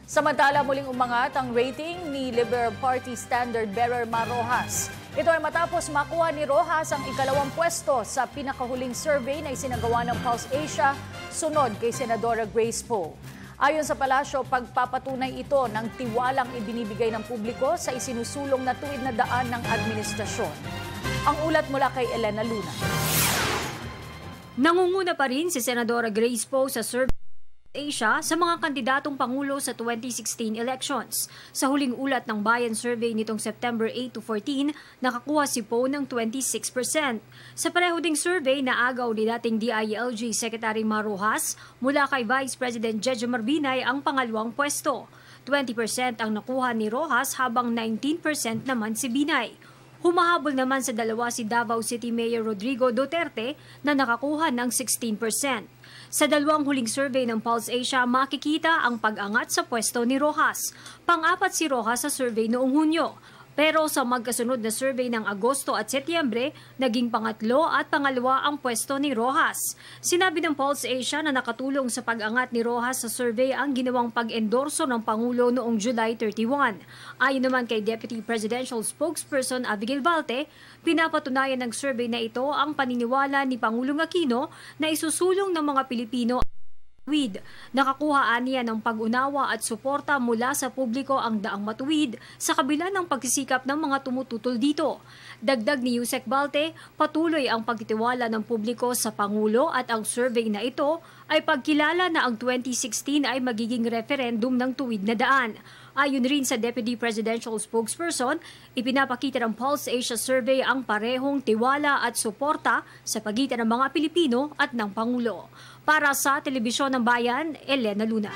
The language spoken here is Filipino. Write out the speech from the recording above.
Samantala, muling umangat ang rating ni Liberal Party Standard Bearer Mar Rojas. Ito ay matapos makuha ni Rojas ang ikalawang pwesto sa pinakahuling survey na isinagawa ng Pulse Asia, sunod kay Senadora Grace Poe. Ayon sa palasyo, pagpapatunay ito ng tiwalang ibinibigay ng publiko sa isinusulong na tuwid na daan ng administrasyon. Ang ulat mula kay Elena Luna. Nangunguna pa rin si Senadora Grace Poe sa survey Asia sa mga kandidatong pangulo sa 2016 elections. Sa huling ulat ng Bayan Survey nitong September 8 to 14, nakakuha si Poe ng 26%. Sa pareho ding survey na agaw ni dating DILG Secretary Mar Rojas, mula kay Vice President Jejo Marbinay ang pangalawang pwesto. 20% ang nakuha ni Rojas habang 19% naman si Binay. Humahabol naman sa dalawa si Davao City Mayor Rodrigo Duterte na nakakuha ng 16%. Sa dalawang huling survey ng Pulse Asia, makikita ang pag-angat sa pwesto ni Rojas. Pang-apat si Rojas sa survey noong Hunyo. Pero sa magkasunod na survey ng Agosto at Setyembre, naging pangatlo at pangalawa ang pwesto ni Rojas. Sinabi ng Pulse Asia na nakatulong sa pag-angat ni Rojas sa survey ang ginawang pag-endorso ng Pangulo noong July 31. Ayon naman kay Deputy Presidential Spokesperson Abigail Valte, pinapatunayan ng survey na ito ang paniniwala ni Pangulong Aquino na isusulong ng mga Pilipino nakakuha niya ng pag-unawa at suporta mula sa publiko ang daang matuwid sa kabila ng pagsisikap ng mga tumututol dito. Dagdag ni Yusek Balte, patuloy ang pagtitiwala ng publiko sa Pangulo at ang survey na ito ay pagkilala na ang 2016 ay magiging referendum ng tuwid na daan. Ayon rin sa Deputy Presidential Spokesperson, ipinapakita ng Pulse Asia Survey ang parehong tiwala at suporta sa pagitan ng mga Pilipino at ng Pangulo. Para sa Telebisyon ng Bayan, Elena Luna.